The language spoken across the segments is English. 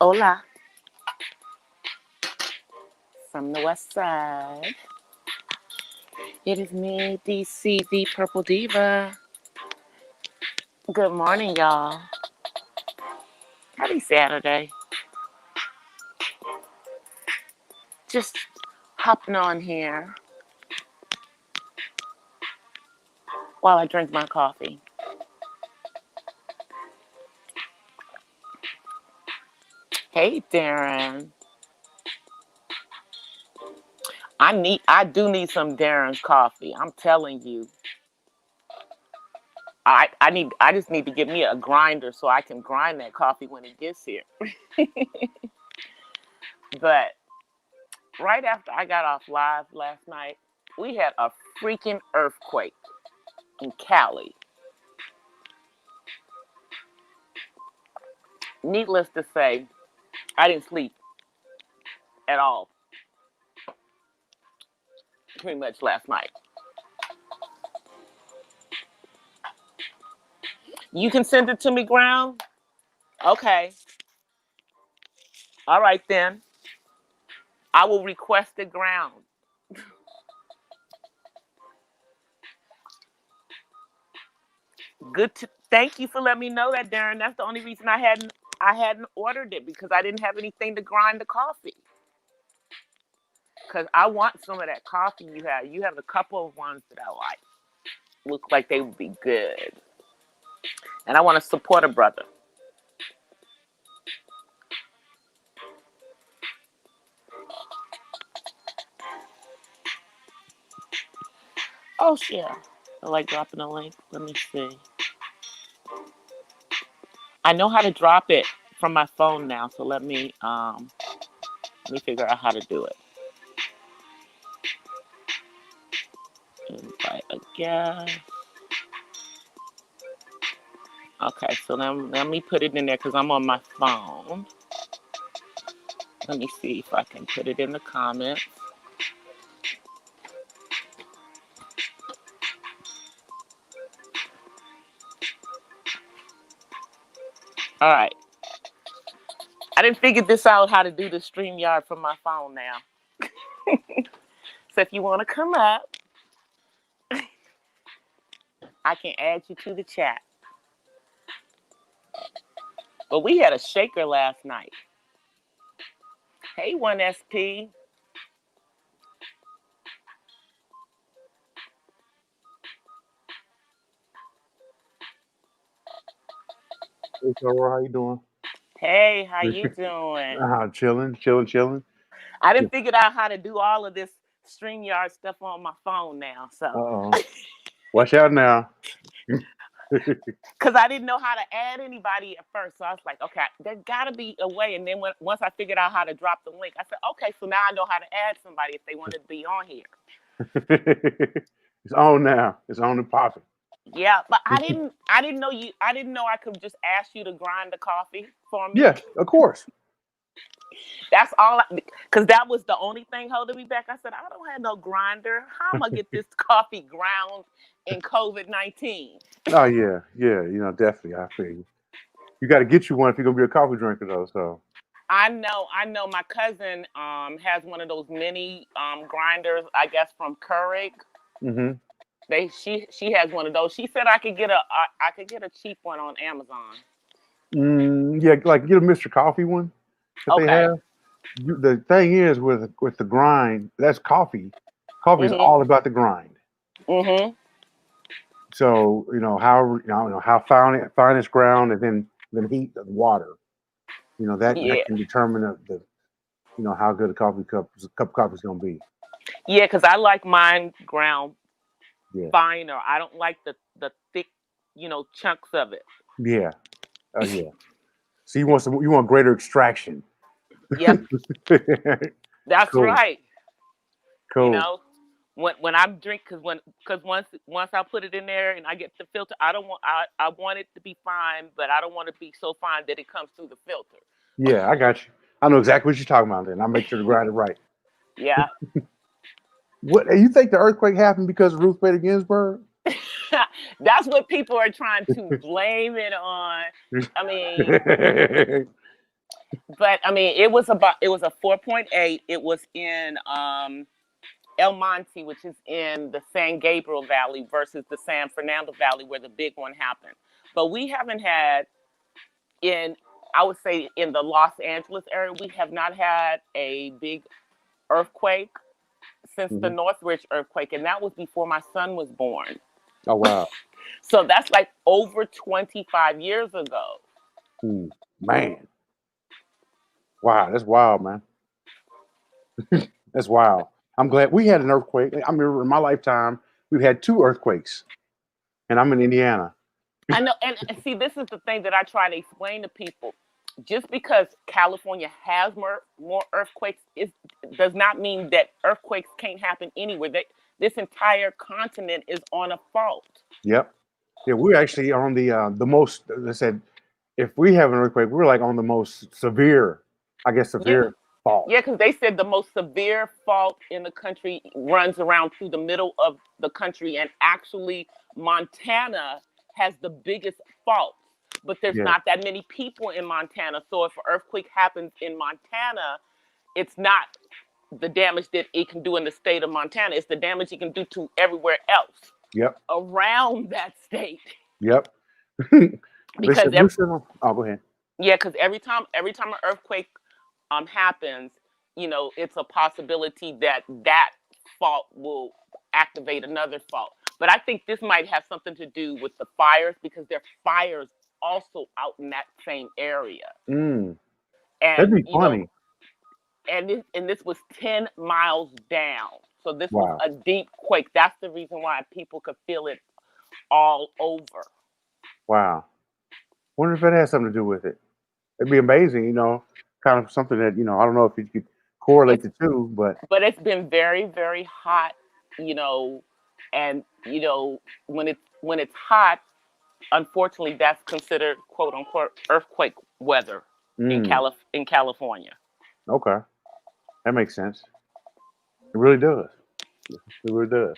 Hola from the west side. It is me, DC, the Purple Diva. Good morning, y'all. Happy Saturday. Just hopping on here while I drink my coffee. Hey, Darren. I do need some Darren's coffee. I'm telling you. I just need to get me a grinder so I can grind that coffee when it gets here. But right after I got off live last night, we had a freaking earthquake in Cali. Needless to say, I didn't sleep at all pretty much last night. You can send it to me, Ground? Okay. All right, then. I will request it, Ground. Thank you for letting me know that, Darren. That's the only reason I hadn't ordered it, because I didn't have anything to grind the coffee. Because I want some of that coffee you have. You have a couple of ones that I like. Look like they would be good. And I want to support a brother. Oh, shit. I like dropping a link. Let me see. I know how to drop it from my phone now, so let me figure out how to do it. Invite a guest. Okay, so let me put it in there because I'm on my phone. Let me see if I can put it in the comments. All right. I didn't figure this out, how to do the StreamYard from my phone now. So if you want to come up, I can add you to the chat. But we had a shaker last night. Hey, 1SP. Hey, Sarah, how you doing? Hey, how you doing? Chilling. I didn't figure out how to do all of this StreamYard stuff on my phone now. So, Uh-oh. Watch out now. because I didn't know how to add anybody at first. So I was like, okay, there's got to be a way. And then once I figured out how to drop the link, I said, okay, so now I know how to add somebody if they wanted to be on here. It's on now. It's on and popping. Yeah, but I didn't know I could just ask you to grind the coffee for me. Yeah, of course. That's all, because that was the only thing holding me back. I said, I don't have no grinder. How am I gonna get this coffee ground in COVID-19? Oh yeah. Definitely. I feel you. You got to get you one if you're gonna be a coffee drinker, though. So I know. My cousin has one of those mini grinders, I guess from Keurig. Mm-hmm. She has one of those. She said I could get a cheap one on Amazon. Yeah, like get a Mr. Coffee one that they Okay. have. The thing is with the grind, that's coffee. Coffee is all about the grind. Mm-hmm. So how fine it's ground, and then heat the water. That can determine how good a cup of coffee is gonna be. Yeah, because I like mine ground Yeah. finer. I don't like the thick, chunks of it. Yeah. Oh yeah. So you want greater extraction. Yep. That's Cool. right. Cool. When I'm because once I put it in there and I get the filter, I want it to be fine, but I don't want it to be so fine that it comes through the filter. Yeah, I got you. I know exactly what you're talking about. Then I'll make sure to grind it right. Yeah. What you think the earthquake happened because of Ruth Bader Ginsburg? That's what people are trying to blame it on. I mean, But I mean, it was a 4.8. It was in El Monte, which is in the San Gabriel Valley versus the San Fernando Valley where the big one happened. But we haven't had in, I would say in the Los Angeles area, we have not had a big earthquake since the Northridge earthquake, and that was before my son was born. Oh, wow. So that's like over 25 years ago. Man. Wow, that's wild, man. That's wild. I'm glad we had an earthquake. I remember in my lifetime, we've had 2 earthquakes, and I'm in Indiana. I know, and see, this is the thing that I try to explain to people. Just because California has more earthquakes, it does not mean that earthquakes can't happen anywhere. This entire continent is on a fault. Yep. Yeah, we're actually on the most. They said if we have an earthquake, we're like on the most severe, I guess, fault. Yeah, because they said the most severe fault in the country runs around through the middle of the country, and actually Montana has the biggest fault. But there's not that many people in Montana. So if an earthquake happens in Montana, it's not the damage that it can do in the state of Montana. It's the damage it can do to everywhere else. Yep. Around that state. Yep. Because oh, go ahead. Yeah, because every time an earthquake happens, it's a possibility that fault will activate another fault. But I think this might have something to do with the fires, because there are fires also out in that same area. And that'd be funny. And this was 10 miles down. So this was a deep quake. That's the reason why people could feel it all over. Wow. Wonder if that has something to do with it. It'd be amazing, kind of something that, I don't know if you could correlate the two, but it's been very, very hot, and when it's hot, unfortunately, that's considered quote unquote earthquake weather in California. Okay. That makes sense. It really does. It really does.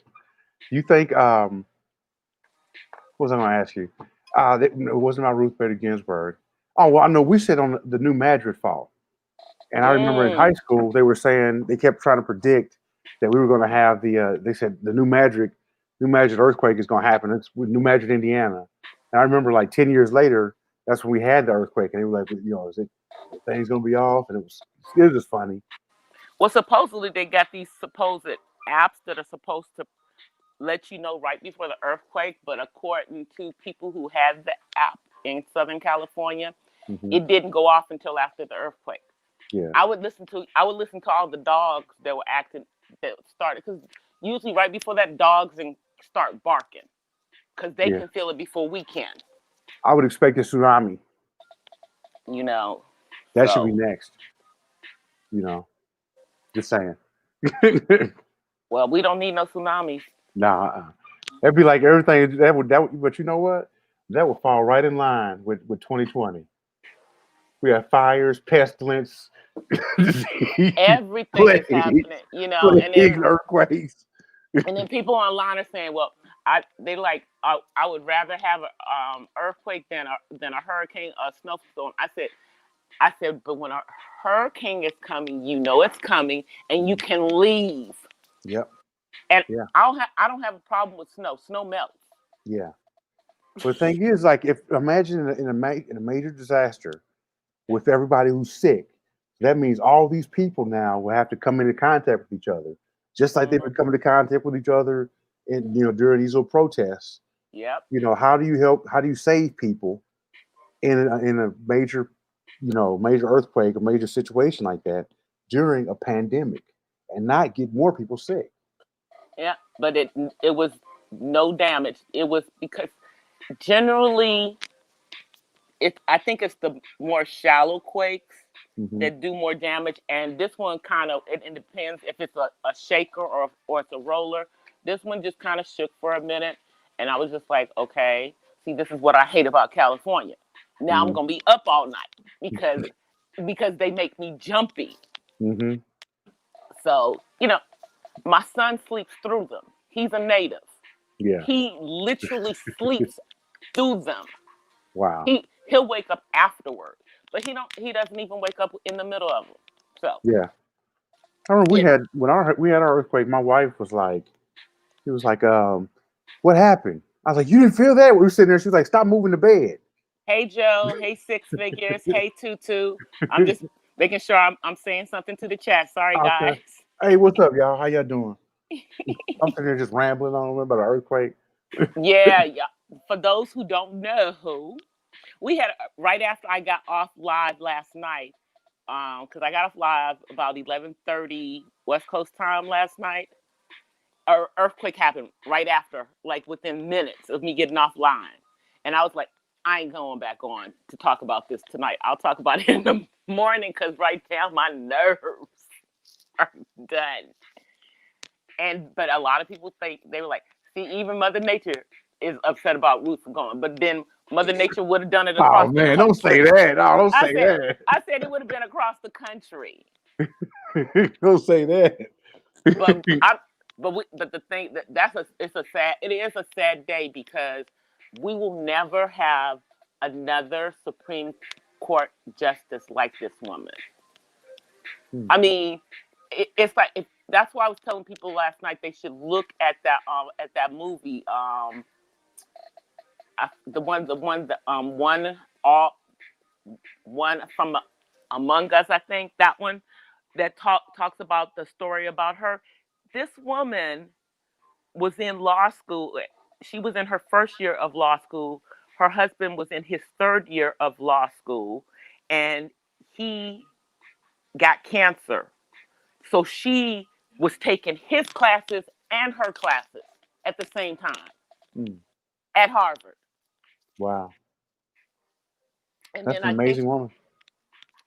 You think what was I gonna ask you? It wasn't about Ruth Bader Ginsburg. Oh, well, I know we said on the New Madrid fault. And I remember in high school, they were saying, they kept trying to predict that we were going to have they said the New Madrid earthquake is going to happen. It's with New Madrid, Indiana. And I remember like 10 years later, that's when we had the earthquake. And they were like, is it, things going to be off? And it was just funny. Well, supposedly they got these supposed apps that are supposed to let you know right before the earthquake. But according to people who had the app in Southern California, it didn't go off until after the earthquake. Yeah. I would listen to all the dogs that were that started, because usually right before that, dogs start barking because they can feel it before we can. I would expect a tsunami. That should be next. Just saying. Well, we don't need no tsunamis. Nah, that'd be like everything that would. But you know what? That would fall right in line with 2020. We have fires, pestilence, everything is happening, and then earthquakes. And then people online are saying, "Well, I would rather have an earthquake than a hurricane, a snowstorm." I said, but when a hurricane is coming, it's coming, and you can leave. Yep. And I don't have a problem with snow. Snow melts. Yeah. But the thing is, like, imagine in a major disaster with everybody who's sick, that means all these people now will have to come into contact with each other, just like they've been coming into contact with each other, during these little protests. Yep. How do you help? How do you save people in a major, major earthquake, a major situation like that during a pandemic, and not get more people sick? Yeah, but it was no damage. It was because generally, I think it's the more shallow quakes that do more damage, and this one kind of it depends if it's a shaker or it's a roller. This one just kind of shook for a minute, and I was just like, okay, see, this is what I hate about California. Now I'm gonna be up all night because they make me jumpy. So my son sleeps through them. He's a native. Yeah. He literally sleeps through them. Wow. He'll wake up afterward. but he doesn't even wake up in the middle of them. So yeah. I remember you know, we had our earthquake. My wife was like, she was like, what happened? I was like, you didn't feel that? We were sitting there. She was like, stop moving the bed. hey Joe, hey Six Figures, hey Tutu. I'm just making sure I'm saying something to the chat. Sorry Okay. guys. Hey, what's up, y'all? How y'all doing? I'm sitting there just rambling on about an earthquake. Yeah, yeah. For those who don't know, we had right after I got off live last night, because I got off live about 11:30 West Coast time last night. An earthquake happened right after, like within minutes of me getting offline, and I was like, I ain't going back on to talk about this tonight. I'll talk about it in the morning because right now my nerves are done. And but a lot of people think they were like, see, even Mother Nature is upset about roots going, but then Mother Nature would have done it Oh across the man, don't say country. that. No, don't I say said, that. I said it would have been across the country. Don't say that. But but the thing it is a sad day because we will never have another Supreme Court justice like this woman. I mean, it's like that's why I was telling people last night they should look at that movie all one from Among Us, I think that one that talks about the story about her. This woman was in law school. She was in her first year of law school. Her husband was in his third year of law school, and he got cancer. So she was taking his classes and her classes at the same time Mm, at Harvard. wow, And that's then an I think, amazing woman.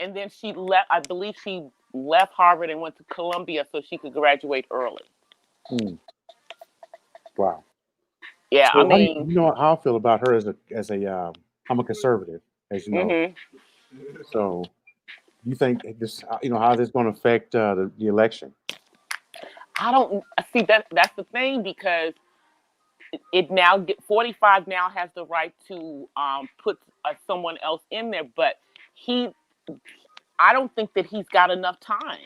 and then she left. I believe she left Harvard and went to Columbia so she could graduate early. Mm, wow. Yeah, I So how do mean, you know how I feel about her as a I'm a conservative, as you know. hmm So you think this how this going to affect the election? I don't see that. That's the thing because it now 45 now has the right to put someone else in there, but he, I don't think that he's got enough time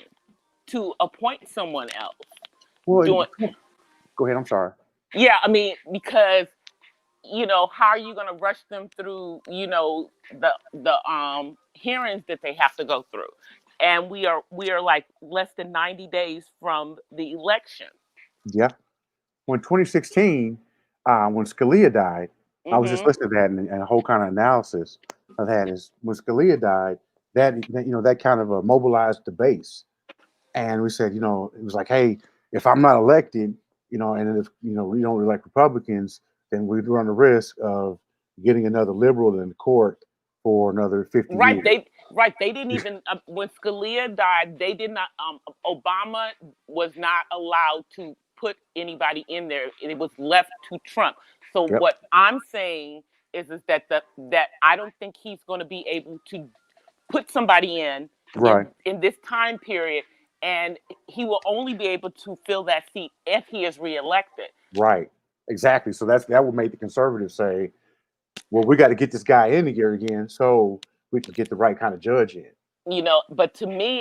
to appoint someone else. Well, Doing, go ahead. I'm sorry. yeah, I mean because how are you going to rush them through the hearings that they have to go through, and we are like less than 90 days from the election. Yeah. When 2016, when Scalia died, I was just Hmm. listening to that and a whole kind of analysis of that is when Scalia died, that kind of mobilized the base, and we said, it was like, hey, if I'm not elected, and if we don't elect Republicans, then we run the risk of getting another liberal in the court for another 50 Right, years. they didn't even when Scalia died, they did not. Obama was not allowed to put anybody in there. It was left to Trump. So Yep. what I'm saying is that that I don't think he's going to be able to put somebody Right. in this time period, and he will only be able to fill that seat if he is reelected. Right. Exactly. So that would make the conservatives say, well, we got to get this guy in here again so we can get the right kind of judge in. But to me,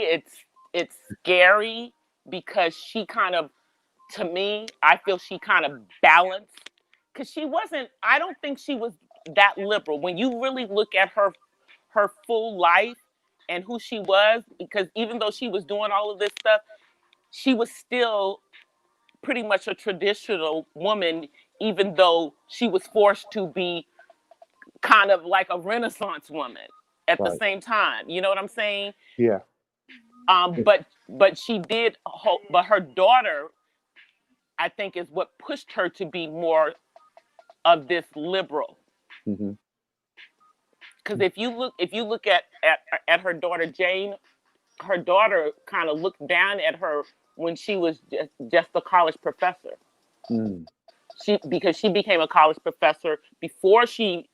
it's scary because she kind of, to me, I feel she kind of balanced because she wasn't. I don't think she was that liberal when you really look at her full life and who she was. Because even though she was doing all of this stuff, she was still pretty much a traditional woman, even though she was forced to be kind of like a Renaissance woman at the Right. same time. You know what I'm saying? Yeah. But she did. But her daughter, I think, is what pushed her to be more of this liberal. Mm-hmm. Because if you look at her daughter Jane, her daughter kind of looked down at her when she was just a college professor. Mm. Because she became a college professor before she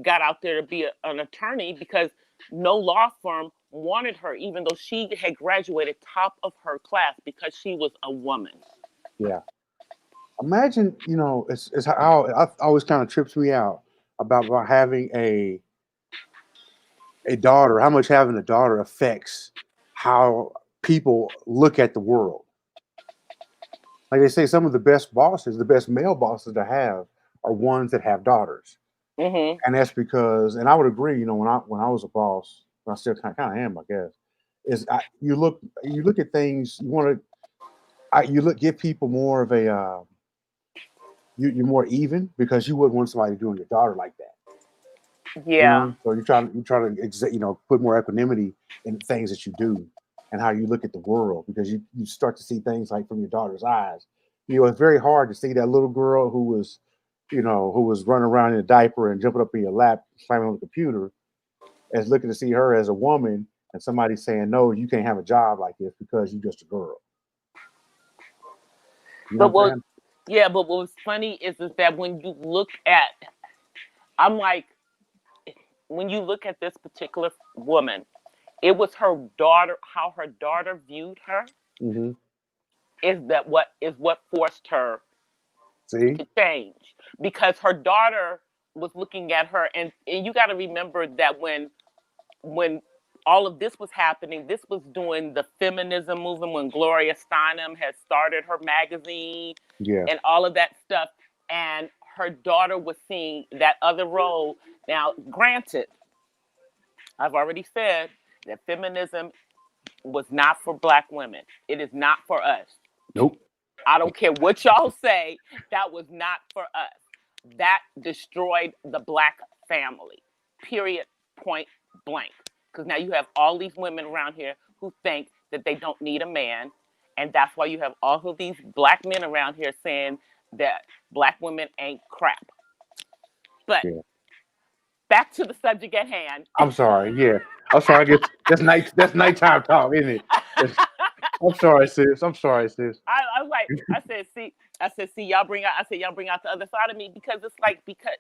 got out there to be an attorney because no law firm wanted her, even though she had graduated top of her class because she was a woman. Yeah. Imagine, it's how it always kind of trips me out about having a daughter, how much having a daughter affects how people look at the world. Like they say, some of the best bosses, the best male bosses to have, are ones that have daughters, Mm-hmm. and that's because, and I would agree. When I was a boss, I still kind of am, I guess. You look at things, you want to give people more of a you're more even, because you wouldn't want somebody doing your daughter like that. Yeah. So you try to put more equanimity in the things that you do and how you look at the world, because you start to see things like from your daughter's eyes. It's very hard to see that little girl who was running around in a diaper and jumping up in your lap, slamming on the computer, as looking to see her as a woman, and somebody saying, no, you can't have a job like this because you're just a girl. You know But what I'm what? saying? Yeah. But what's funny is that when you look at, I'm like, when you look at this particular woman, it was her daughter. How her daughter viewed her Mm-hmm. is what forced her See? to change, because her daughter was looking at her, and you got to remember that when all of this was happening, this was during the feminism movement, when Gloria Steinem had started her magazine Yeah. and all of that stuff, and her daughter was seeing that other role. Now, granted, I've already said that feminism was not for black women. It is not for us. Nope. I don't care what y'all say, that was not for us. That destroyed the black family. Period. Point blank. Because now you have all these women around here who think that they don't need a man. And that's why you have all of these black men around here saying that black women ain't crap. But Yeah. back to the subject at hand. I'm sorry. Yeah. I'm sorry. I guess that's nighttime talk, isn't it? I'm sorry, sis. I'm sorry, sis. I was like, see, y'all bring out the other side of me, because it's like, because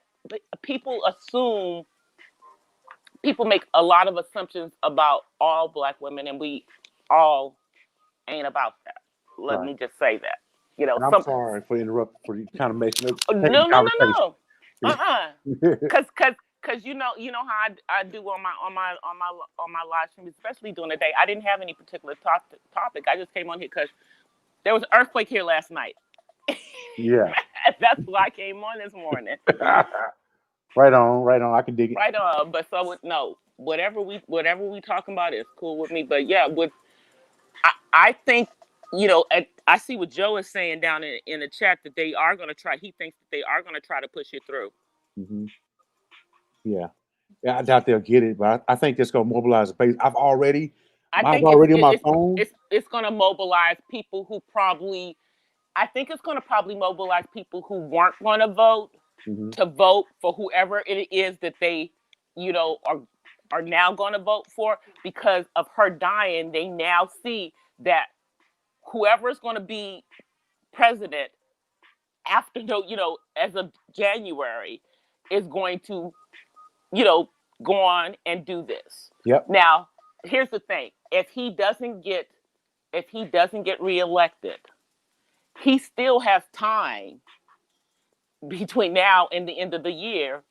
people assume, people make a lot of assumptions about all black women, and we all ain't about that. Let Right. me just say that. And I'm sorry for interrupting, for you kind of making taking No, the conversation. no. Cause you know how I do on my live stream, especially during the day. I didn't have any particular topic. I just came on here because there was an earthquake here last night. Yeah. That's why I came on this morning. Right on. I can dig it. Right on. But no, whatever we talking about is cool with me. But yeah, I think, I see what Joe is saying down in the chat, that they are going to try. He thinks that they are going to try to push it through. Mm-hmm. Yeah. I doubt they'll get it, but I think it's going to mobilize the base. I've already on my phone. It's going to mobilize people who probably. I think it's going to probably mobilize people who weren't going to vote to vote for whoever it is that they, are now going to vote for, because of her dying. They now see that whoever is going to be president after, as of January, is going to, go on and do this. Yep. Now, here's the thing: if he doesn't get reelected, he still has time between now and the end of the year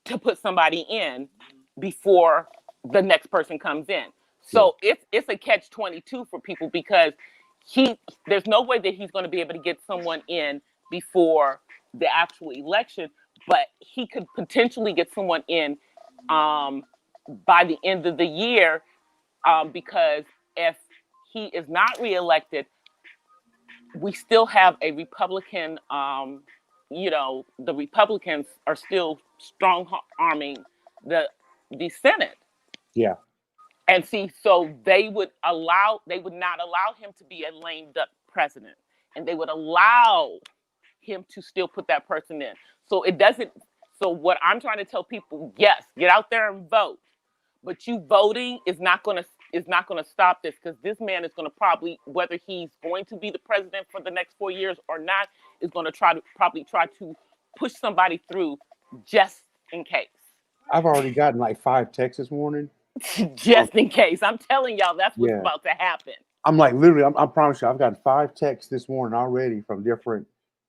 to put somebody in before the next person comes in. So it's a catch-22 for people, because there's no way that he's going to be able to get someone in before the actual election, but he could potentially get someone in by the end of the year, because if he is not reelected, we still have a Republican. The Republicans are still strong arming the Senate. Yeah. And see, so they would not allow him to be a lame duck president, and they would allow him to still put that person in. So it doesn't. So what I'm trying to tell people: yes, get out there and vote, but you voting is not going to stop this, because this man is going to probably, whether he's going to be the president for the next 4 years or not, is going to try to push somebody through just in case. I've already gotten like 5 texts this morning. Just in case. I'm telling y'all, that's what's about to happen. I'm like, literally, I promise you, I've gotten 5 texts this morning already from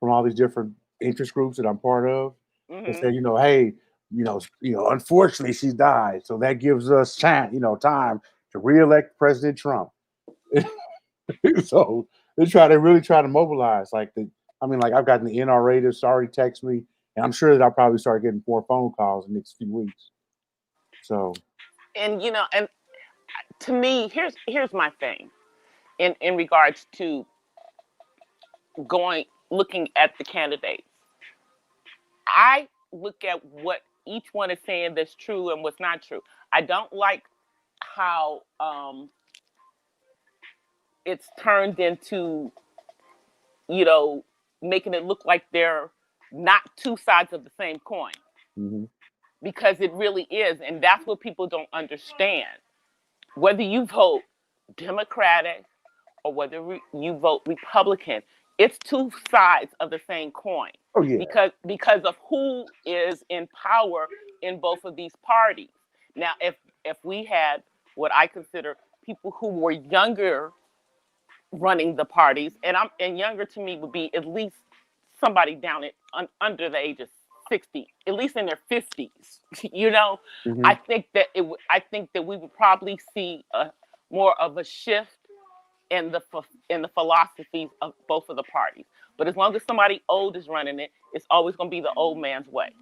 all these different interest groups that I'm part of. They say, hey, unfortunately she died, so that gives us time to reelect President Trump. So they really try to mobilize. Like I've gotten the NRA to already text me, and I'm sure that I'll probably start getting more phone calls in the next few weeks. So, and to me, here's my thing in regards to looking at the candidates. I look at what each one is saying that's true and what's not true. I don't like how it's turned into, making it look like they're not two sides of the same coin. mm-hmm. Because it really is. And that's what people don't understand. Whether you vote Democratic or whether you vote Republican, it's two sides of the same coin. Oh, yeah. Because of who is in power in both of these parties. Now, if we had what I consider people who were younger running the parties, and younger to me would be at least somebody down at under the age of 60, at least in their 50s. Mm-hmm. I think that we would probably see more of a shift in the philosophies of both of the parties. But as long as somebody old is running it, it's always going to be the old man's way.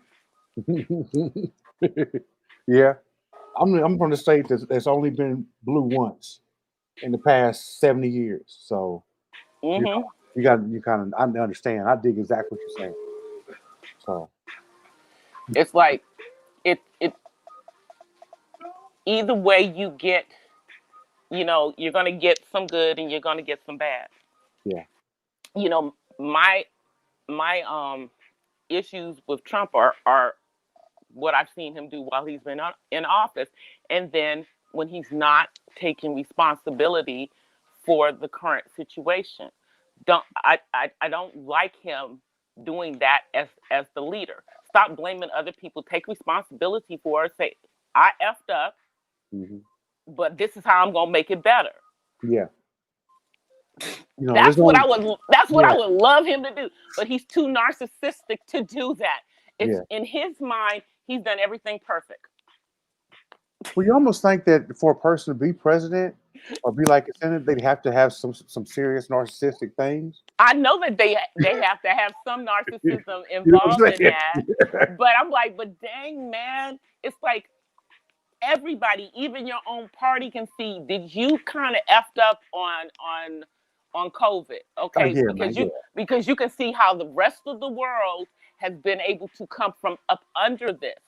Yeah, I'm from the state that's only been blue once in the past 70 years. So Mm-hmm. I understand. I dig exactly what you're saying. So it's like it either way you get, you're going to get some good and you're going to get some bad. Yeah. My issues with Trump are what I've seen him do while he's been in office, and then when he's not taking responsibility for the current situation. I don't like him doing that as the leader. Stop blaming other people. Take responsibility for it. Say, I effed up, mm-hmm. but this is how I'm gonna make it better. Yeah. That's what I would love him to do. But he's too narcissistic to do that. In his mind, he's done everything perfect. Well, you almost think that for a person to be president or be like a senator, they'd have to have some serious narcissistic things. I know that they have to have some narcissism involved in that. But I'm like, but dang, man, it's like everybody, even your own party, can see. Did you kind of effed up on COVID? Okay, because you can see how the rest of the world has been able to come from up under this.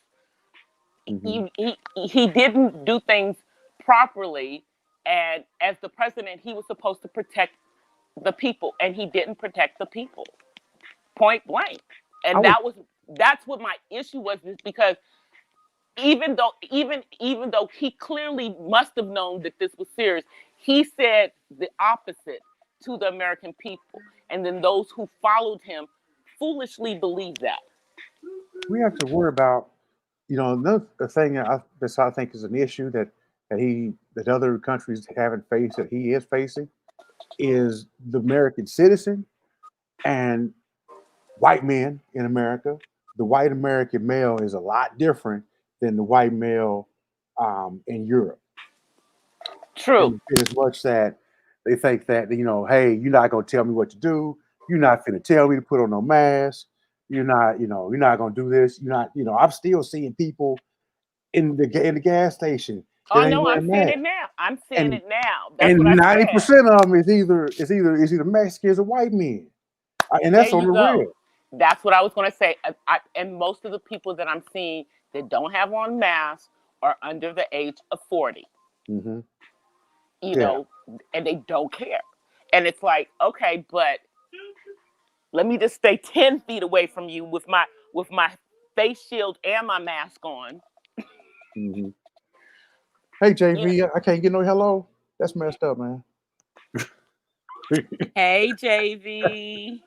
Mm-hmm. He didn't do things properly, and as the president, he was supposed to protect the people, and he didn't protect the people, point blank. And that's what my issue was, is because even though he clearly must have known that this was serious, he said the opposite to the American people, and then those who followed him foolishly believed that. We have to worry about, another thing that I think is an issue that other countries haven't faced, that he is facing, is the American citizen and white men in America. The white American male is a lot different than the white male in Europe. True. In as much that they think that, hey, you're not going to tell me what to do. You're not going to tell me to put on no mask. You're not going to do this. You're not, I'm still seeing people in the gas station. Oh no, I'm seeing it now. That's and what 90% of them is either Mexicans or white men, and that's on the real. That's what I was going to say. And most of the people that I'm seeing that don't have on masks are under the age of 40. Mm-hmm. And they don't care. And it's like, okay, but let me just stay 10 feet away from you with my face shield and my mask on. Mm-hmm. Hey, JV, I can't get no hello. That's messed up, man. Hey, JV.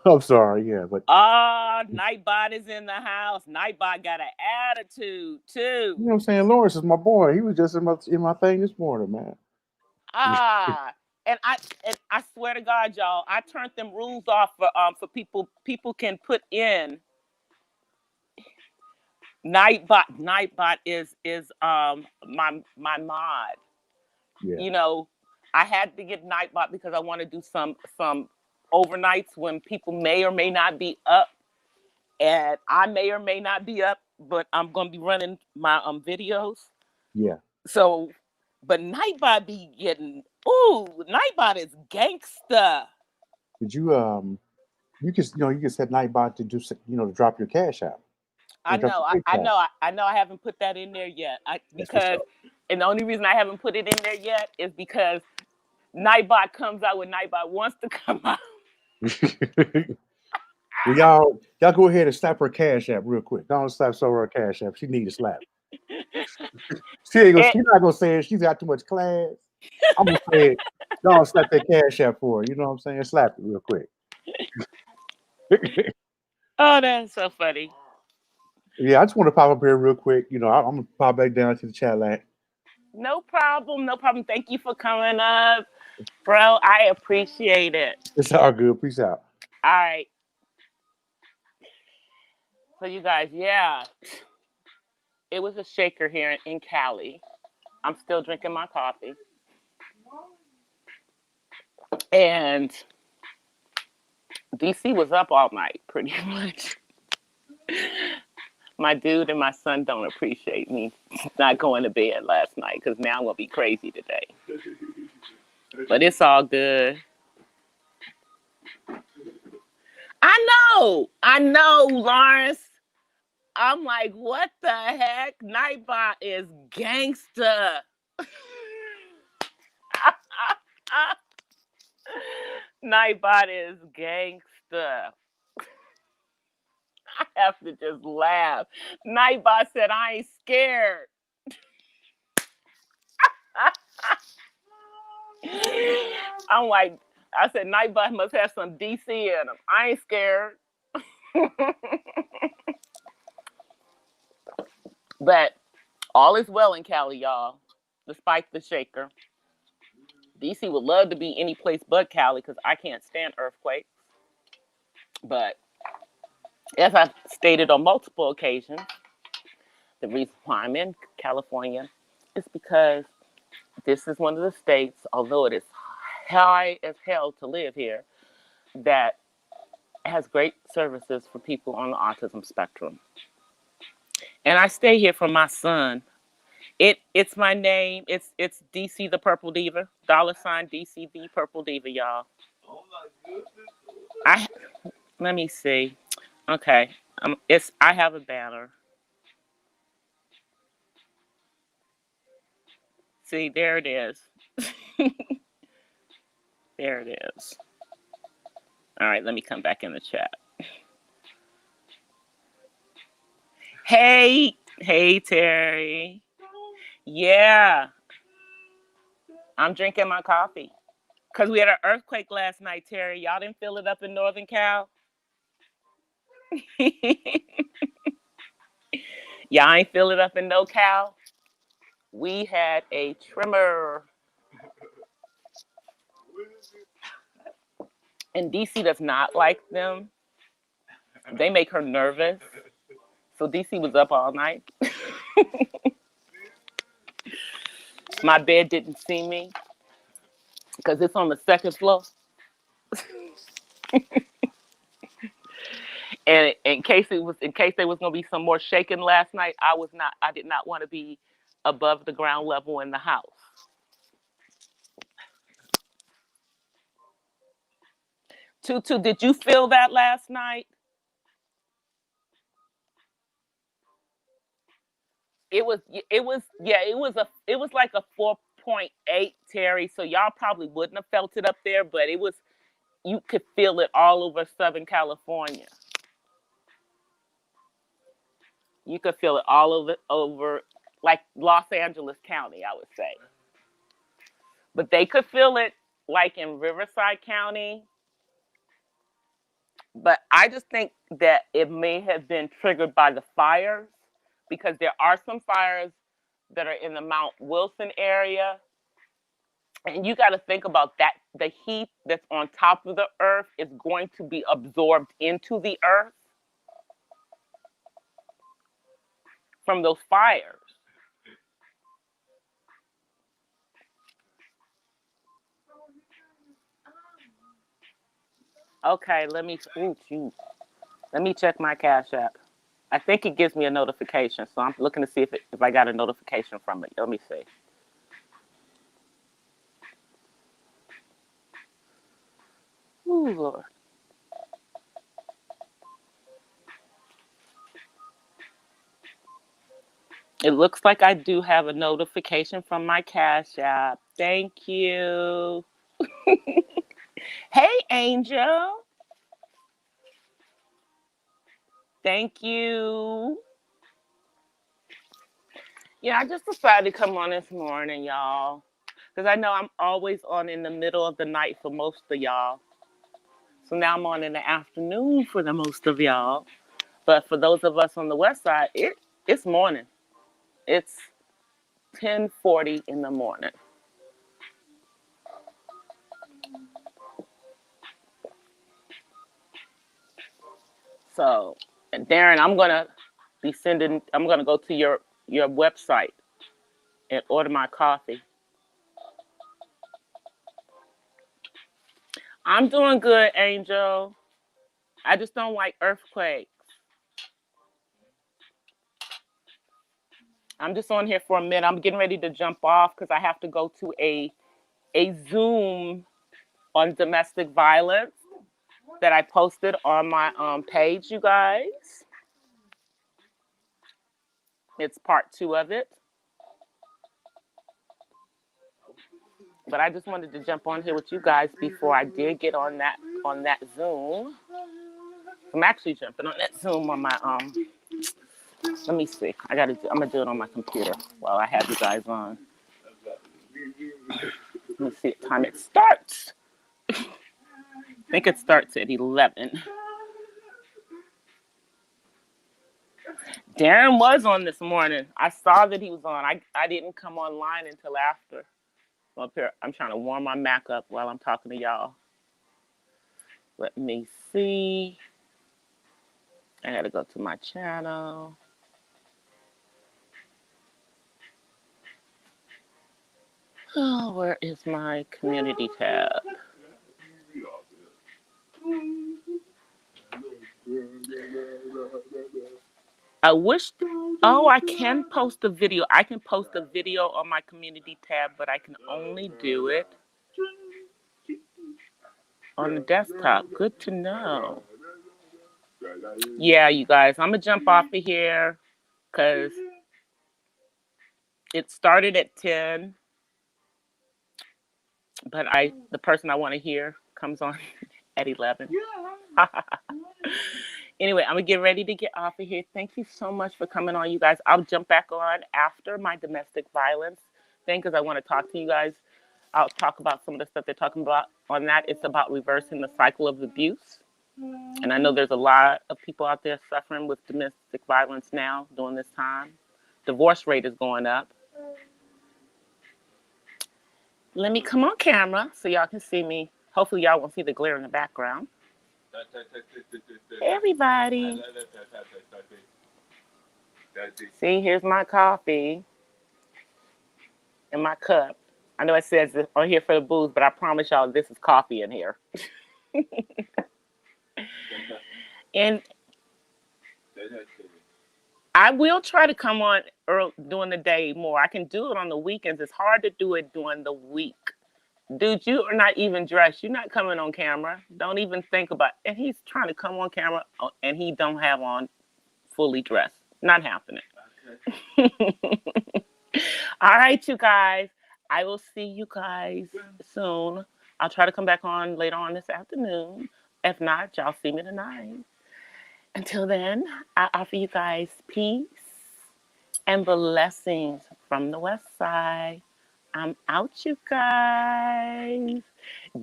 I'm sorry, yeah, but Nightbot is in the house. Nightbot got an attitude too. You know what I'm saying? Lawrence is my boy. He was just in my thing this morning, man. and I swear to God, y'all, I turned them rules off for people. People can put in Nightbot. Nightbot is my mod. Yeah. You know, I had to get Nightbot because I want to do some overnights when people may or may not be up, and I may or may not be up, but I'm gonna be running my videos. Yeah. So, but Nightbot be getting Nightbot is gangsta. Did you can you can set Nightbot to do to drop your cash out. I Drop know, your PayPal. I know. I haven't put that in there yet. That's what's Because, up. and the only reason I haven't put it in there yet is because Nightbot comes out when Nightbot wants to come out. Well, y'all go ahead and slap her cash app real quick. Don't slap her cash app. She need a slap. And, She's not gonna say it. She's got too much class. I'm gonna say it. Don't slap that cash app for her. You know what I'm saying? Slap it real quick. oh, that's so funny. Yeah, I just want to pop up here real quick. I'm gonna pop back down to the chat line. No problem, no problem. Thank you for coming up, bro. I appreciate it. It's all good. Peace out. All right. So you guys, yeah, it was a shaker here in Cali. I'm still drinking my coffee. And DC was up all night, pretty much. My dude and my son don't appreciate me not going to bed last night because now I'm going to be crazy today. But it's all good. I know, Lawrence. I'm like, what the heck? Nightbot is gangsta. Nightbot is gangsta. I have to just laugh. Nightbot said, I ain't scared. I'm like, I said, Nightbot must have some DC in him. I ain't scared. But all is well in Cali, y'all, despite the shaker. DC would love to be any place but Cali because I can't stand earthquakes. But as I've stated on multiple occasions, the reason why I'm in California is because this is one of the states, although it is high as hell to live here, that has great services for people on the autism spectrum. And I stay here for my son. It's my name. It's DC the Purple Diva. $sign DC the Purple Diva, y'all. I Let me see. Okay. I have a banner. See, there it is. There it is. All right, let me come back in the chat. Hey, Terry. Yeah, I'm drinking my coffee. Because we had an earthquake last night, Terry. Y'all didn't feel it up in Northern Cal? Y'all ain't feel it up in NoCal? We had a tremor. And DC does not like them. They make her nervous. So DC was up all night. My bed didn't see me because it's on the second floor. And in case there was going to be some more shaking last night, I did not want to be above the ground level in the house. Tutu, did you feel that last night? It was like a 4.8, Terry. So y'all probably wouldn't have felt it up there, but you could feel it all over Southern California. You could feel it all over like Los Angeles County, I would say. But they could feel it like in Riverside County. But I just think that it may have been triggered by the fires because there are some fires that are in the Mount Wilson area And you got to think about that. The heat that's on top of the earth is going to be absorbed into the earth from those fires. Okay, let me, oh, geez. Let me check my Cash App. I think it gives me a notification, so I'm looking to see if I got a notification from it. Let me see. Ooh, Lord. It looks like I do have a notification from my Cash App. Thank you. Hey, Angel. Thank you. Yeah, I just decided to come on this morning, y'all. Because I know I'm always on in the middle of the night for most of y'all. So now I'm on in the afternoon for the most of y'all. But for those of us on the west side, it's morning. It's 10:40 in the morning. So, and Darren, I'm gonna go to your website and order my coffee. I'm doing good, Angel. I just don't like earthquakes. I'm just on here for a minute. I'm getting ready to jump off because I have to go to a Zoom on domestic violence that I posted on my page, you guys. It's part 2 of it. But I just wanted to jump on here with you guys before I did get on that Zoom. I'm actually jumping on that Zoom on my let me see. I'm gonna do it on my computer while I have you guys on. Let me see what time it starts. I think it starts at 11. Darren was on this morning. I saw that he was on. I didn't come online until after. I'm up here. I'm trying to warm my Mac up while I'm talking to y'all. Let me see. I gotta go to my channel. Oh, where is my community tab? I wish. Oh, I can post a video. I can post a video on my community tab, but I can only do it on the desktop. Good to know. Yeah, you guys, I'm gonna jump off of here because it started at 10, but the person I want to hear comes on at 11. Anyway, I'm gonna get ready to get off of here. Thank you so much for coming on, you guys. I'll jump back on after my domestic violence thing because I want to talk to you guys. I'll talk about some of the stuff they're talking about on that. It's about reversing the cycle of abuse. And I know there's a lot of people out there suffering with domestic violence now during this time. Divorce rate is going up. Let me come on camera so y'all can see me. Hopefully y'all won't see the glare in the background. Hey, everybody. See, here's my coffee in my cup. I know it says on here for the booze, but I promise y'all this is coffee in here. And I will try to come on during the day more. I can do it on the weekends. It's hard to do it during the week. Dude, you are not even dressed. You're not coming on camera. Don't even think about it. And he's trying to come on camera and he don't have on fully dressed. Not happening. All right, you guys. I will see you guys soon. I'll try to come back on later on this afternoon. If not, y'all see me tonight. Until then, I offer you guys peace and blessings from the west side. I'm out, you guys.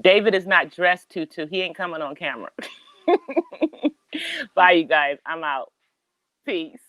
David is not dressed tutu. He ain't coming on camera. Bye, you guys. I'm out. Peace.